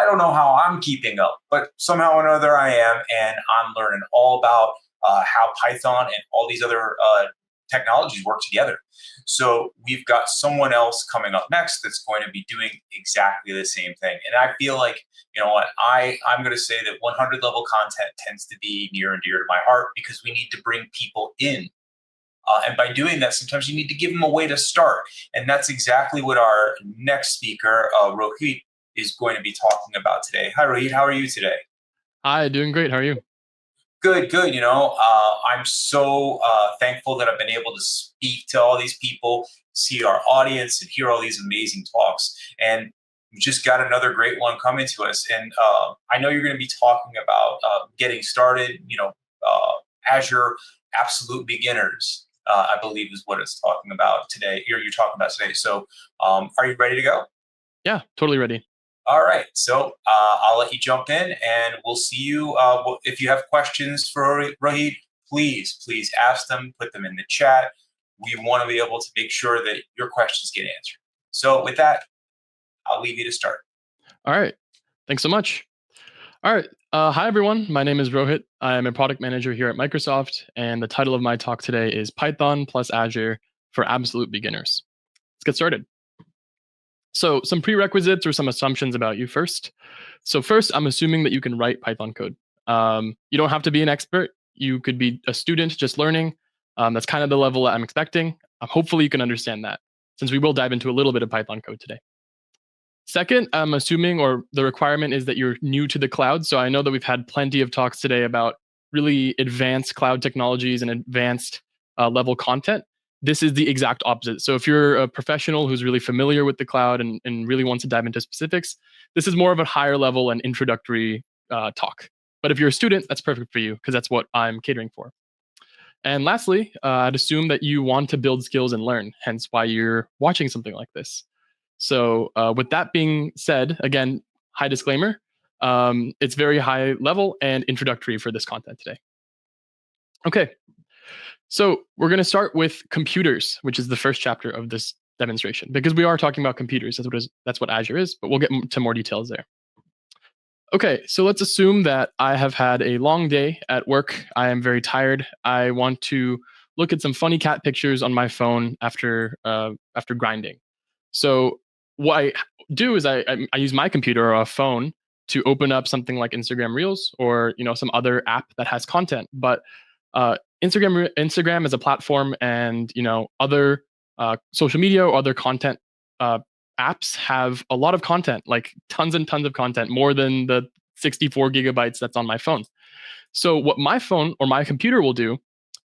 I don't know how I'm keeping up, but somehow or another I am, and I'm learning all about how Python and all these other technologies work together. So we've got someone else coming up next that's going to be doing exactly the same thing. And I feel like, you know what, I'm going to say that 100 level content tends to be near and dear to my heart because we need to bring people in. And by doing that, sometimes you need to give them a way to start. And that's exactly what our next speaker, Rohit, is going to be talking about today. Hi, Rohit. How are you today? Hi, doing great. How are you? Good, good. I'm so thankful that I've been able to speak to all these people, see our audience, and hear all these amazing talks. And we just got another great one coming to us. And I know you're going to be talking about getting started, Azure Absolute Beginners, I believe is what it's talking about today. You're talking about today. So are you ready to go? Yeah, totally ready. All right, so I'll let you jump in, and we'll see you. If you have questions for Rohit, please ask them, put them in the chat. We want to be able to make sure that your questions get answered. So with that, I'll leave you to start. All right. Thanks so much. All right. Hi, everyone. My name is Rohit. I am a product manager here at Microsoft, and the title of my talk today is Python plus Azure for Absolute Beginners. Let's get started. So some prerequisites or some assumptions about you first. So first, I'm assuming that you can write Python code. You don't have to be an expert. You could be a student just learning. That's kind of the level that I'm expecting. Hopefully you can understand that, since we will dive into a little bit of Python code today. Second, I'm assuming, or the requirement is that you're new to the cloud. So I know that we've had plenty of talks today about really advanced cloud technologies and advanced level content. This is the exact opposite. So if you're a professional who's really familiar with the cloud and really wants to dive into specifics, this is more of a higher level and introductory talk. But if you're a student, that's perfect for you because that's what I'm catering for. And lastly, I'd assume that you want to build skills and learn, hence why you're watching something like this. So with that being said, again, high disclaimer, it's very high level and introductory for this content today. Okay, so we're going to start with computers, which is the first chapter of this demonstration, because we are talking about computers. That's what Azure is, but we'll get to more details there. Okay, so let's assume that I have had a long day at work. I am very tired. I want to look at some funny cat pictures on my phone after grinding. So what I do is I use my computer or a phone to open up something like Instagram Reels or some other app that has content. But Instagram as a platform and other social media or other content apps have a lot of content, like tons and tons of content, more than the 64 gigabytes that's on my phone. So what my phone or my computer will do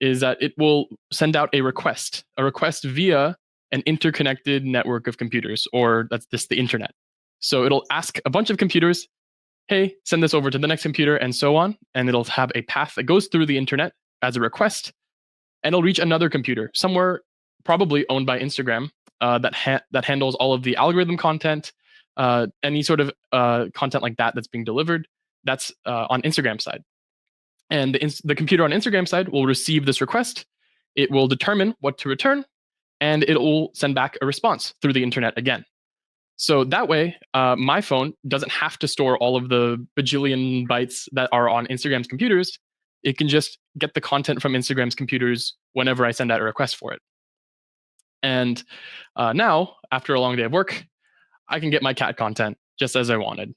is that it will send out a request via an interconnected network of computers, or that's just the internet. So it'll ask a bunch of computers, hey, send this over to the next computer, and so on. And it'll have a path that goes through the internet as a request, and it'll reach another computer somewhere probably owned by Instagram that handles all of the algorithm content, any sort of content like that that's being delivered. That's on Instagram side. And the computer on Instagram side will receive this request. It will determine what to return, and it will send back a response through the internet again. So that way, my phone doesn't have to store all of the bajillion bytes that are on Instagram's computers. It can just get the content from Instagram's computers whenever I send out a request for it. And now, after a long day of work, I can get my cat content just as I wanted.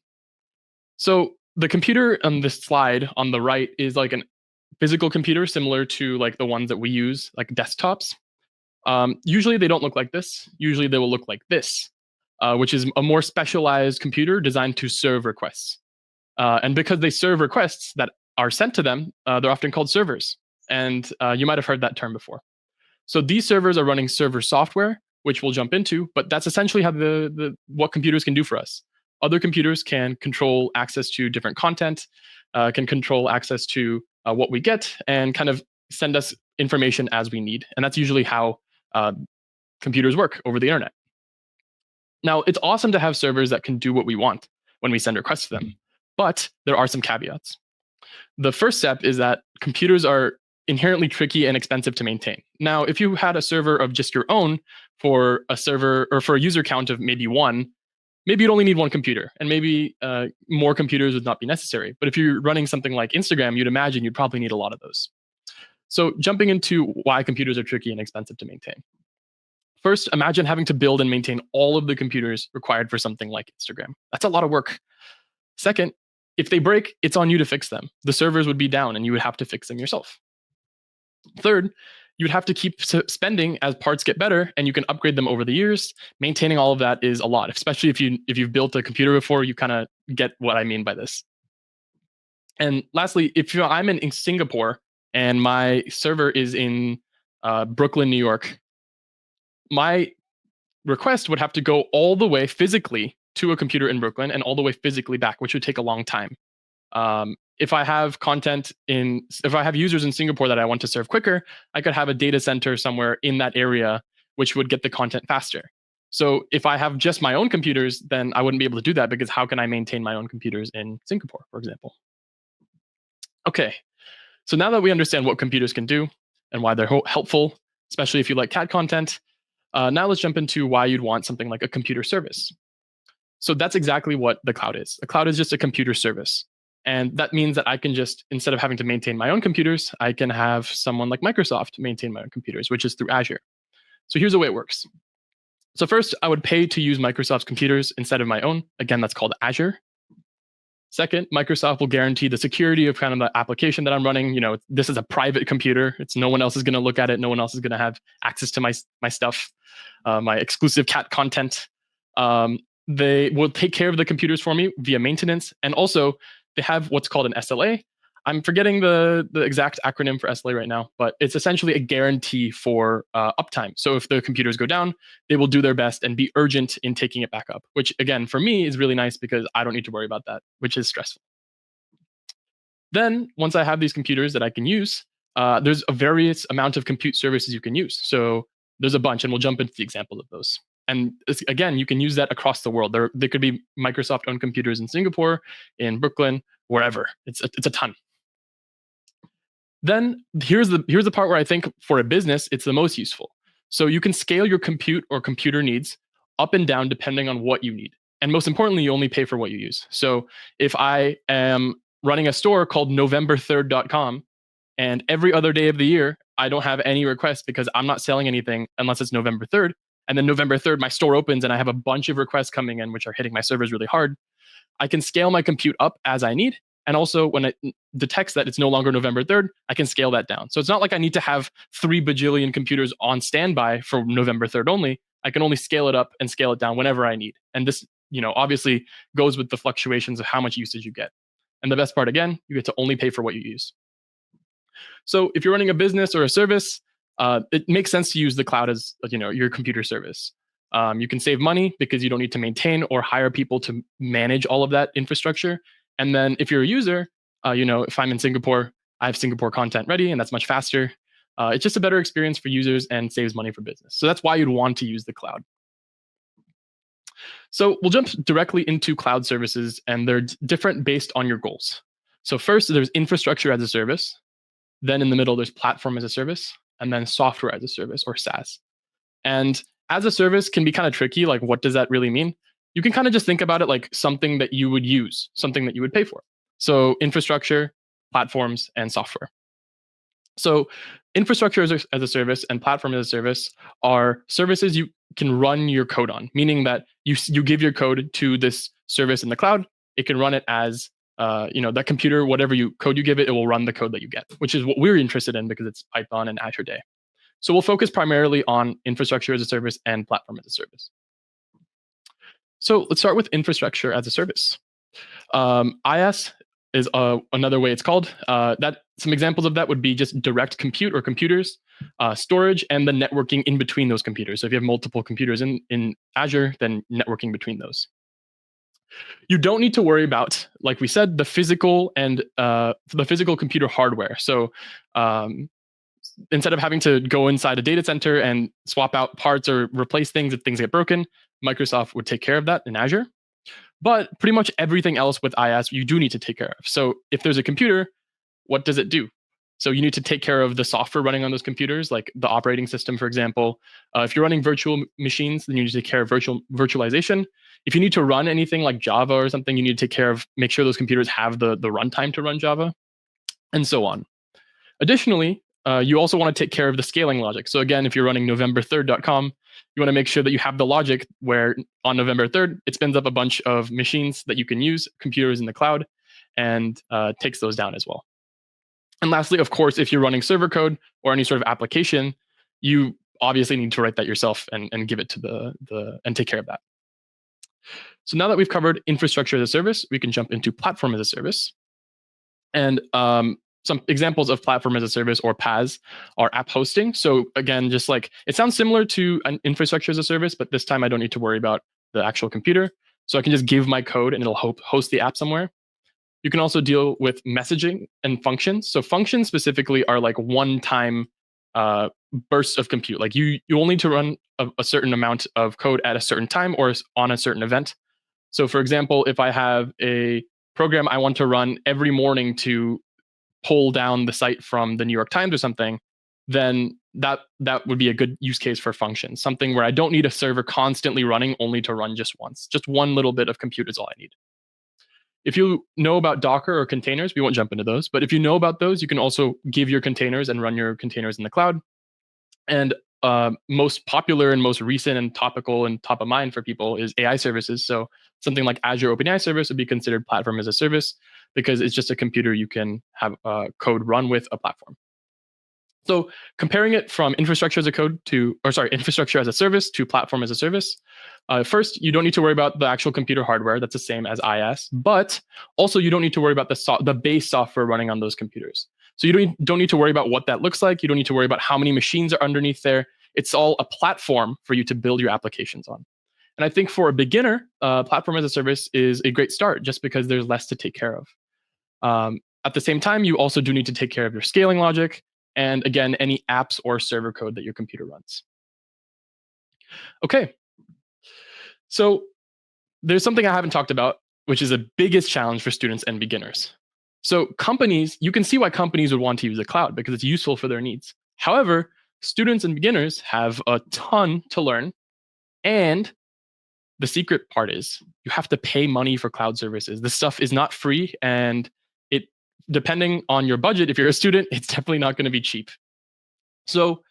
So the computer on this slide on the right is like a physical computer similar to like the ones that we use, like desktops. Usually they don't look like this. Usually they will look like this, which is a more specialized computer designed to serve requests. And because they serve requests that are sent to them, they're often called servers. And you might have heard that term before. So these servers are running server software, which we'll jump into, but that's essentially how what computers can do for us. Other computers can control access to different content, can control access to what we get, and kind of send us information as we need. And that's usually how computers work over the internet. Now, it's awesome to have servers that can do what we want when we send requests to them, but there are some caveats. The first step is that computers are inherently tricky and expensive to maintain. Now, if you had a server of just your own for a server or for a user count of maybe one, maybe you'd only need one computer, and maybe more computers would not be necessary. But if you're running something like Instagram, you'd imagine you'd probably need a lot of those. So jumping into why computers are tricky and expensive to maintain. First, imagine having to build and maintain all of the computers required for something like Instagram. That's a lot of work. Second, if they break, it's on you to fix them. The servers would be down and you would have to fix them yourself. Third, you'd have to keep spending as parts get better and you can upgrade them over the years. Maintaining all of that is a lot, especially if you've built a computer before, you kind of get what I mean by this. And lastly, if I'm in Singapore and my server is in Brooklyn, New York, my request would have to go all the way physically to a computer in Brooklyn and all the way physically back, which would take a long time. If I have users in Singapore that I want to serve quicker, I could have a data center somewhere in that area, which would get the content faster. So if I have just my own computers, then I wouldn't be able to do that because how can I maintain my own computers in Singapore, for example? Okay, so now that we understand what computers can do and why they're helpful, especially if you like cat content, now let's jump into why you'd want something like a computer service. So that's exactly what the cloud is. The cloud is just a computer service. And that means that I can just, instead of having to maintain my own computers, I can have someone like Microsoft maintain my own computers, which is through Azure. So here's the way it works. So first, I would pay to use Microsoft's computers instead of my own. Again, that's called Azure. Second, Microsoft will guarantee the security of kind of the application that I'm running. This is a private computer. It's no one else is going to look at it. No one else is going to have access to my stuff, my exclusive cat content. They will take care of the computers for me via maintenance. And also, they have what's called an SLA. I'm forgetting the exact acronym for SLA right now, but it's essentially a guarantee for uptime. So if the computers go down, they will do their best and be urgent in taking it back up, which again, for me is really nice because I don't need to worry about that, which is stressful. Then once I have these computers that I can use, there's a various amount of compute services you can use. So there's a bunch, and we'll jump into the examples of those. And again, you can use that across the world. There could be Microsoft-owned computers in Singapore, in Brooklyn, wherever. It's a ton. Then here's the part where I think for a business, it's the most useful. So you can scale your compute or computer needs up and down depending on what you need. And most importantly, you only pay for what you use. So if I am running a store called November3rd.com, and every other day of the year, I don't have any requests because I'm not selling anything unless it's November 3rd. And then November 3rd, my store opens and I have a bunch of requests coming in, which are hitting my servers really hard. I can scale my compute up as I need. And also when it detects that it's no longer November 3rd, I can scale that down. So it's not like I need to have 3 bajillion computers on standby for November 3rd only. I can only scale it up and scale it down whenever I need. And this, obviously goes with the fluctuations of how much usage you get. And the best part, again, you get to only pay for what you use. So if you're running a business or a service, it makes sense to use the cloud as your computer service. You can save money because you don't need to maintain or hire people to manage all of that infrastructure. And then if you're a user, if I'm in Singapore, I have Singapore content ready, and that's much faster. It's just a better experience for users and saves money for business. So that's why you'd want to use the cloud. So we'll jump directly into cloud services, and they're different based on your goals. So first, there's infrastructure as a service. Then in the middle, there's platform as a service, and then software as a service, or SaaS. And as a service can be kind of tricky. Like, what does that really mean? You can kind of just think about it like something that you would use, something that you would pay for. So infrastructure, platforms, and software. So infrastructure as a service and platform as a service are services you can run your code on, meaning that you give your code to this service in the cloud. It can run it as that computer, whatever code you give it, it will run the code that you get, which is what we're interested in because it's Python and Azure Day. So we'll focus primarily on infrastructure as a service and platform as a service. So let's start with infrastructure as a service. IaaS is another way it's called. Some examples of that would be just direct compute or computers, storage, and the networking in between those computers. So if you have multiple computers in Azure, then networking between those. You don't need to worry about, like we said, the physical computer hardware. So instead of having to go inside a data center and swap out parts or replace things if things get broken, Microsoft would take care of that in Azure. But pretty much everything else with IaaS, you do need to take care of. So if there's a computer, what does it do? So you need to take care of the software running on those computers, like the operating system, for example. If you're running virtual machines, then you need to take care of virtualization. If you need to run anything like Java or something, you need to take care of, make sure those computers have the runtime to run Java, and so on. Additionally, you also want to take care of the scaling logic. So again, if you're running November3rd.com, you want to make sure that you have the logic where on November 3rd, it spins up a bunch of machines that you can use, computers in the cloud, and takes those down as well. And lastly, of course, if you're running server code or any sort of application, you obviously need to write that yourself and give it to and take care of that. So now that we've covered infrastructure as a service, we can jump into platform as a service. And some examples of platform as a service, or PaaS, are app hosting. So again, just like it sounds similar to an infrastructure as a service, but this time I don't need to worry about the actual computer. So I can just give my code and it'll host the app somewhere. You can also deal with messaging and functions. So functions specifically are like one-time bursts of compute. Like you only need to run a certain amount of code at a certain time or on a certain event. So for example, if I have a program I want to run every morning to pull down the site from the New York Times or something, then that would be a good use case for functions. Something where I don't need a server constantly running only to run just once. Just one little bit of compute is all I need. If you know about Docker or containers, we won't jump into those, but if you know about those, you can also give your containers and run your containers in the cloud. And most popular and most recent and topical and top of mind for people is AI services. So something like Azure OpenAI service would be considered platform as a service because it's just a computer you can have code run with a platform. So comparing it from infrastructure as infrastructure as a service to platform as a service. First, you don't need to worry about the actual computer hardware. That's the same as IaaS, but also you don't need to worry about the base software running on those computers. So you don't need to worry about what that looks like. You don't need to worry about how many machines are underneath there. It's all a platform for you to build your applications on. And I think for a beginner, platform as a service is a great start just because there's less to take care of. At the same time, you also do need to take care of your scaling logic and, again, any apps or server code that your computer runs. Okay. So there's something I haven't talked about, which is the biggest challenge for students and beginners. So companies, you can see why companies would want to use the cloud because it's useful for their needs. However, students and beginners have a ton to learn. And the secret part is you have to pay money for cloud services. This stuff is not free. And depending on your budget, if you're a student, it's definitely not going to be cheap. So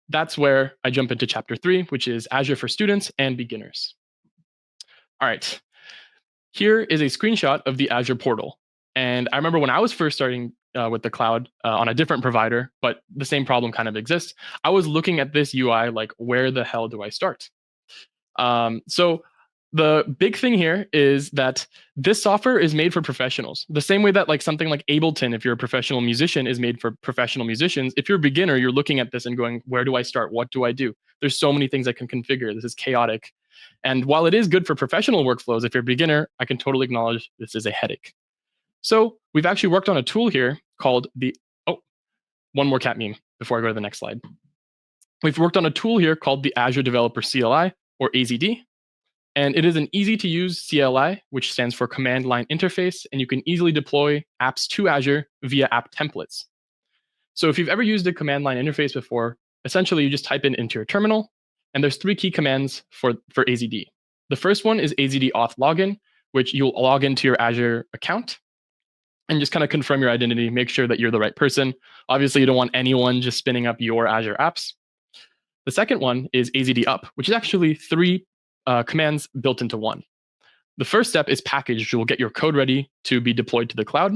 that's where I jump into chapter 3, which is Azure for students and beginners. All right. Here is a screenshot of the Azure portal. And I remember when I was first starting with the cloud on a different provider, but the same problem kind of exists. I was looking at this UI like, where the hell do I start? So the big thing here is that this software is made for professionals. The same way that like something like Ableton, if you're a professional musician, is made for professional musicians. If you're a beginner, you're looking at this and going, where do I start? What do I do? There's so many things I can configure. This is chaotic. And while it is good for professional workflows, if you're a beginner, I can totally acknowledge this is a headache. So we've actually worked on a tool here called one more cat meme before I go to the next slide. We've worked on a tool here called the Azure Developer CLI, or AZD. And it is an easy to use CLI, which stands for command line interface, and you can easily deploy apps to Azure via app templates. So if you've ever used a command line interface before, essentially you just type into your terminal, and there's 3 key commands for AZD. The first one is AZD auth login, which you'll log into your Azure account and just kind of confirm your identity, make sure that you're the right person. Obviously, you don't want anyone just spinning up your Azure apps. The second one is AZD up, which is actually 3 commands built into one. The first step is package, which will get your code ready to be deployed to the cloud.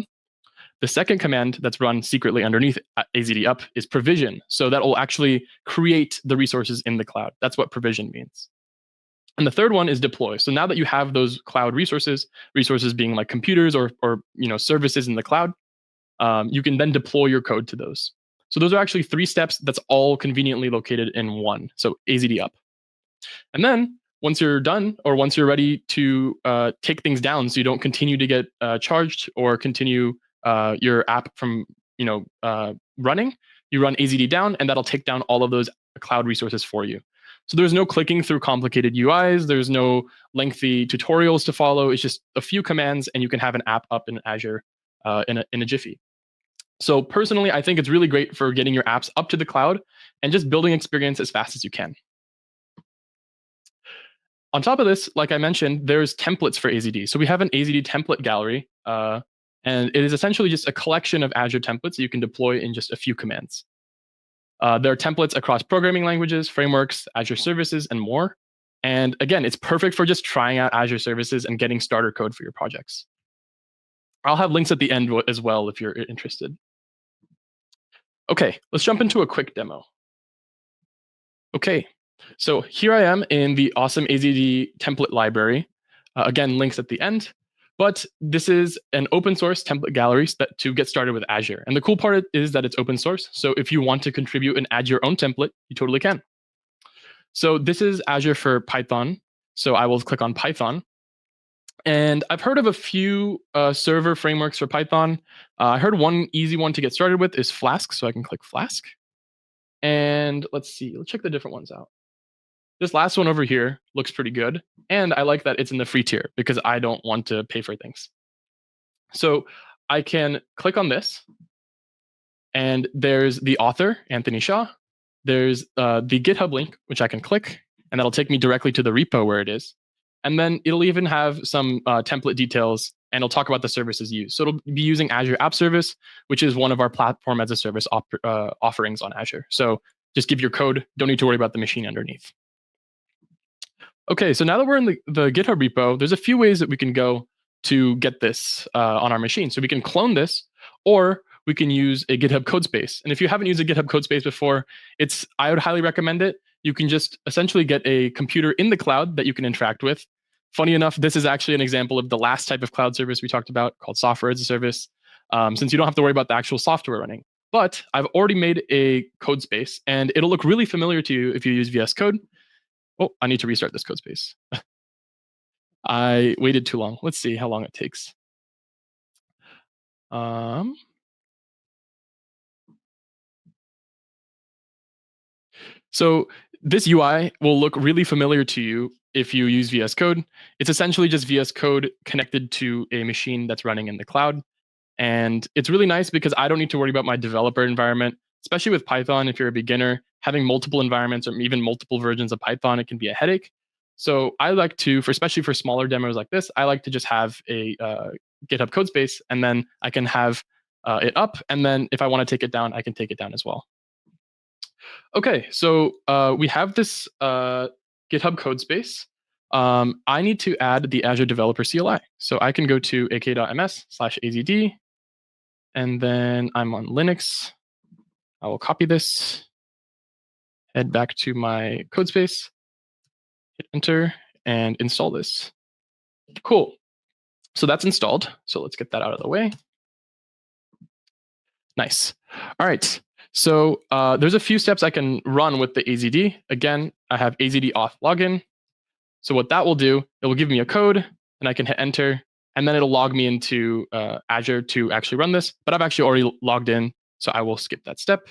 The second command that's run secretly underneath AZD up is provision. So that will actually create the resources in the cloud. That's what provision means. And the third one is deploy. So now that you have those cloud resources being like computers or services in the cloud, you can then deploy your code to those. So those are actually 3 steps that's all conveniently located in one. So AZD up. And then once you're done, or once you're ready to take things down so you don't continue to get charged or continue your app from running, you run AZD down, and that'll take down all of those cloud resources for you. So there's no clicking through complicated UIs. There's no lengthy tutorials to follow. It's just a few commands, and you can have an app up in Azure in a jiffy. So personally, I think it's really great for getting your apps up to the cloud and just building experience as fast as you can. On top of this, like I mentioned, there's templates for AZD. So we have an AZD template gallery, and it is essentially just a collection of Azure templates you can deploy in just a few commands. There are templates across programming languages, frameworks, Azure services, and more. And again, it's perfect for just trying out Azure services and getting starter code for your projects. I'll have links at the end as well if you're interested. Okay, let's jump into a quick demo. Okay, so here I am in the awesome AZD template library. Again, links at the end. But this is an open source template gallery to get started with Azure. And the cool part is that it's open source. So if you want to contribute and add your own template, you totally can. So this is Azure for Python. So I will click on Python. And I've heard of a few server frameworks for Python. I heard one easy one to get started with is Flask. So I can click Flask. And let's see, let's check the different ones out. This last one over here looks pretty good. And I like that it's in the free tier because I don't want to pay for things. So I can click on this. And there's the author, Anthony Shaw. There's the GitHub link, which I can click. And that'll take me directly to the repo where it is. And then it'll even have some template details, and it'll talk about the services used. So it'll be using Azure App Service, which is one of our platform as a service offerings on Azure. So just give your code. Don't need to worry about the machine underneath. Okay, so now that we're in the GitHub repo, there's a few ways that we can go to get this on our machine. So we can clone this, or we can use a GitHub Codespace. And if you haven't used a GitHub Codespace before, I would highly recommend it. You can just essentially get a computer in the cloud that you can interact with. Funny enough, this is actually an example of the last type of cloud service we talked about called software as a service, since you don't have to worry about the actual software running. But I've already made a Codespace, and it'll look really familiar to you if you use VS Code. Oh, I need to restart this Codespace. I waited too long. Let's see how long it takes. So this UI will look really familiar to you if you use VS Code. It's essentially just VS Code connected to a machine that's running in the cloud. And it's really nice because I don't need to worry about my developer environment, especially with Python. If you're a beginner, having multiple environments or even multiple versions of Python, it can be a headache. So I like to, especially for smaller demos like this, I like to just have a GitHub Codespace, and then I can have it up. And then if I want to take it down, I can take it down as well. Okay, so we have this GitHub Codespace. I need to add the Azure Developer CLI. So I can go to ak.ms/azd, and then I'm on Linux. I will copy this, head back to my Codespace, hit enter, and install this. Cool. So that's installed. So let's get that out of the way. Nice. All right. So there's a few steps I can run with the AZD. Again, I have AZD auth login. So what that will do, it will give me a code, and I can hit enter, and then it'll log me into Azure to actually run this. But I've actually already logged in, so I will skip that step.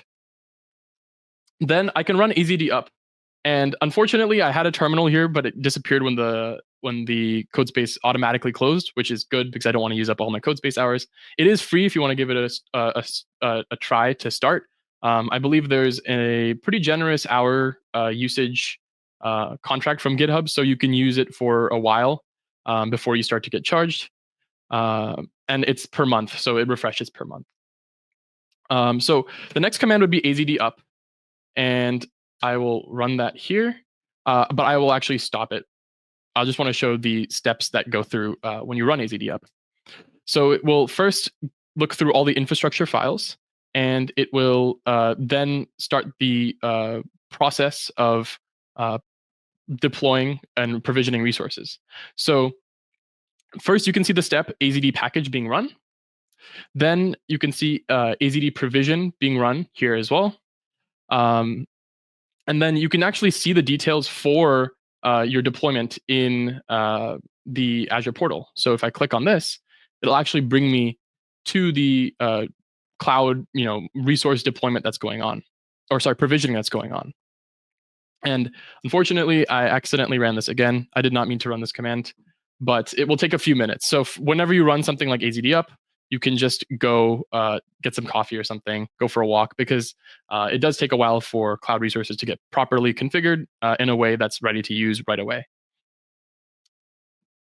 Then I can run AZD up. And unfortunately, I had a terminal here, but it disappeared when the Codespace automatically closed, which is good because I don't want to use up all my Codespace hours. It is free if you want to give it a try to start. I believe there's a pretty generous hour usage contract from GitHub, so you can use it for a while before you start to get charged. And it's per month, so it refreshes per month. So the next command would be AZD up, and I will run that here, but I will actually stop it. I just want to show the steps that go through when you run AZD up. So it will first look through all the infrastructure files, and it will then start the process of deploying and provisioning resources. So first, you can see the step AZD package being run. Then you can see AZD provision being run here as well. And then you can actually see the details for your deployment in the Azure portal. So if I click on this, it'll actually bring me to the cloud, resource deployment that's going on, or sorry, provisioning that's going on. And unfortunately, I accidentally ran this again. I did not mean to run this command, but it will take a few minutes. So whenever you run something like AZD up, you can just go get some coffee or something, go for a walk, because it does take a while for cloud resources to get properly configured in a way that's ready to use right away.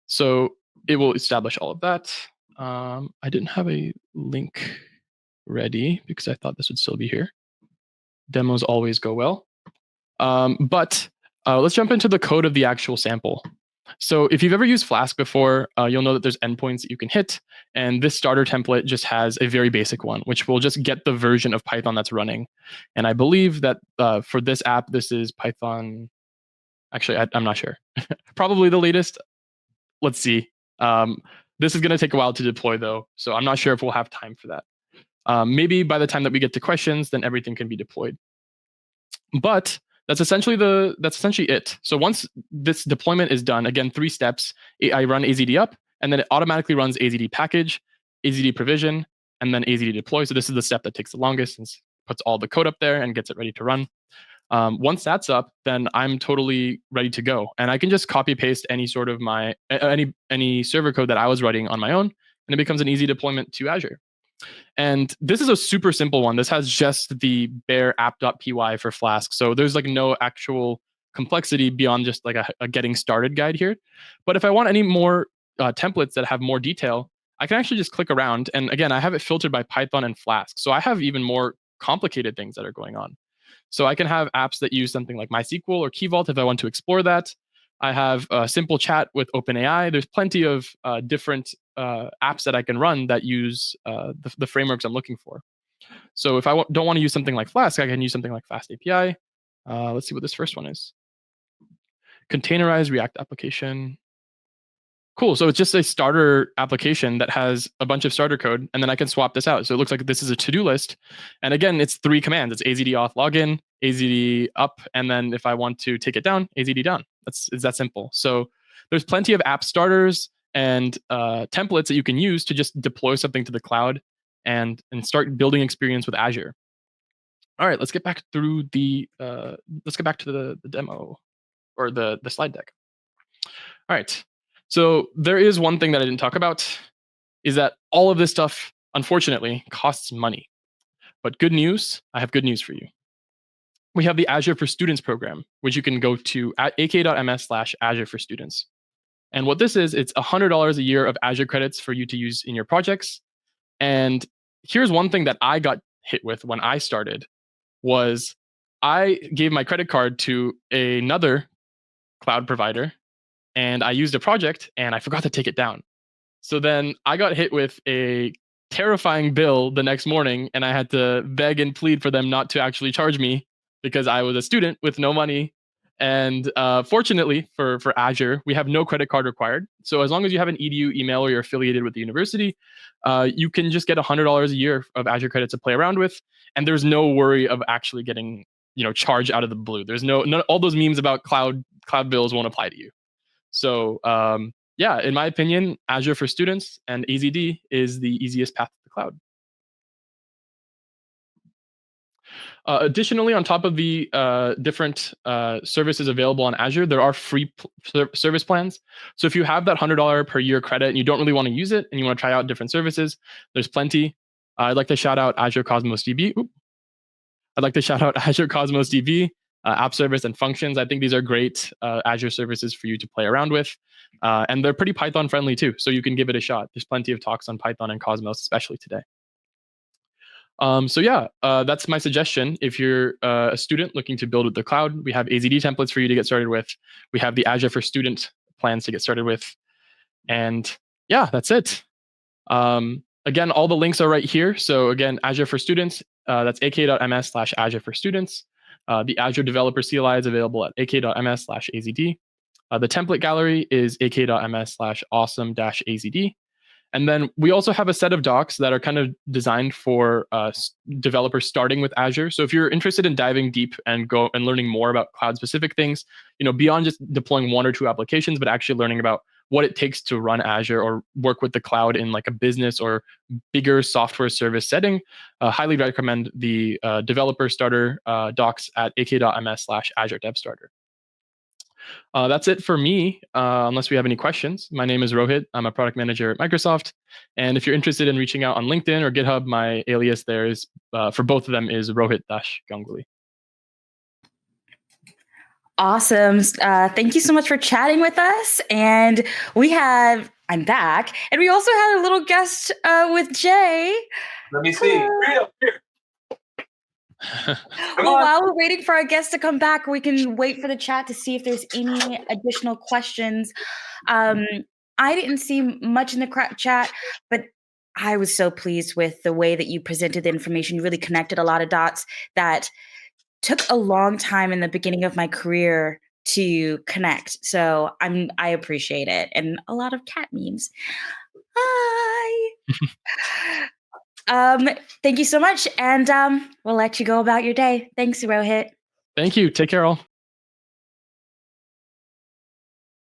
So it will establish all of that. I didn't have a link ready because I thought this would still be here. Demos always go well. But let's jump into the code of the actual sample. So if you've ever used Flask before, you'll know that there's endpoints that you can hit. And this starter template just has a very basic one, which will just get the version of Python that's running. And I believe that for this app, this is Python. Actually, I'm not sure. Probably the latest. Let's see. This is going to take a while to deploy, though. So I'm not sure if we'll have time for that. Maybe by the time that we get to questions, then everything can be deployed. But that's essentially it. So once this deployment is done, again, 3 steps. I run azd up, and then it automatically runs azd package, azd provision, and then azd deploy. So this is the step that takes the longest, and puts all the code up there and gets it ready to run. Once that's up, then I'm totally ready to go, and I can just copy paste any sort of any server code that I was writing on my own, and it becomes an easy deployment to Azure. And this is a super simple one. This has just the bare app.py for Flask. So there's like no actual complexity beyond just like a getting started guide here. But if I want any more templates that have more detail, I can actually just click around. And again, I have it filtered by Python and Flask. So I have even more complicated things that are going on. So I can have apps that use something like MySQL or Key Vault if I want to explore that. I have a simple chat with OpenAI. There's plenty of different apps that I can run that use the frameworks I'm looking for. So if I don't want to use something like Flask, I can use something like Fast API. Let's see what this first one is. Containerized React application. Cool. So it's just a starter application that has a bunch of starter code, and then I can swap this out. So it looks like this is a to-do list. And again, it's 3 commands. It's azd auth login, azd up, and then if I want to take it down, azd down. It's that simple. So there's plenty of app starters and templates that you can use to just deploy something to the cloud and start building experience with Azure. All right, let's get back to the demo or the slide deck. All right. So there is one thing that I didn't talk about, is that all of this stuff, unfortunately, costs money. But good news, I have good news for you. We have the Azure for Students program, which you can go to at ak.ms/Azure for Students. And what this is, it's $100 a year of Azure credits for you to use in your projects. And here's one thing that I got hit with when I started, was I gave my credit card to another cloud provider, and I used a project and I forgot to take it down. So then I got hit with a terrifying bill the next morning, and I had to beg and plead for them not to actually charge me because I was a student with no money. And fortunately for Azure, we have no credit card required. So as long as you have an edu email or you're affiliated with the university, you can just get $100 a year of Azure credits to play around with, and there's no worry of actually getting charged out of the blue. There's no all those memes about cloud bills won't apply to you. So yeah, in my opinion, Azure for Students and AZD is the easiest path to the cloud. Additionally, on top of the different services available on Azure, there are free service plans. So if you have that $100 per year credit and you don't really want to use it and you want to try out different services, there's plenty. I'd like to shout out Azure Cosmos DB. I'd like to shout out Azure Cosmos DB, App Service, and Functions. I think these are great Azure services for you to play around with. And they're pretty Python friendly too, so you can give it a shot. There's plenty of talks on Python and Cosmos, especially today. So yeah, that's my suggestion. If you're a student looking to build with the cloud, we have AZD templates for you to get started with. We have the Azure for Student plans to get started with. And yeah, that's it. Again, all the links are right here. So again, Azure for Students, that's ak.ms/Azure for Students. The Azure Developer CLI is available at ak.ms/AZD. The template gallery is ak.ms/awesome-azd. And then we also have a set of docs that are kind of designed for developers starting with Azure. So if you're interested in diving deep and learning more about cloud-specific things, beyond just deploying 1 or 2 applications, but actually learning about what it takes to run Azure or work with the cloud in like a business or bigger software service setting, highly recommend the developer starter docs at ak.ms/Azure Dev Starter. That's it for me, unless we have any questions. My name is Rohit. I'm a product manager at Microsoft. And if you're interested in reaching out on LinkedIn or GitHub, my alias there is, for both of them, is Rohit-Ganguly. Awesome. Thank you so much for chatting with us. And I'm back. And we also had a little guest with Jay. Let me see. Here. Well, while we're waiting for our guest to come back, we can wait for the chat to see if there's any additional questions. I didn't see much in the chat, but I was so pleased with the way that you presented the information. You really connected a lot of dots that took a long time in the beginning of my career to connect. So I appreciate it. And a lot of cat memes. Hi. Thank you so much. And we'll let you go about your day. Thanks, Rohit. Thank you. Take care, all.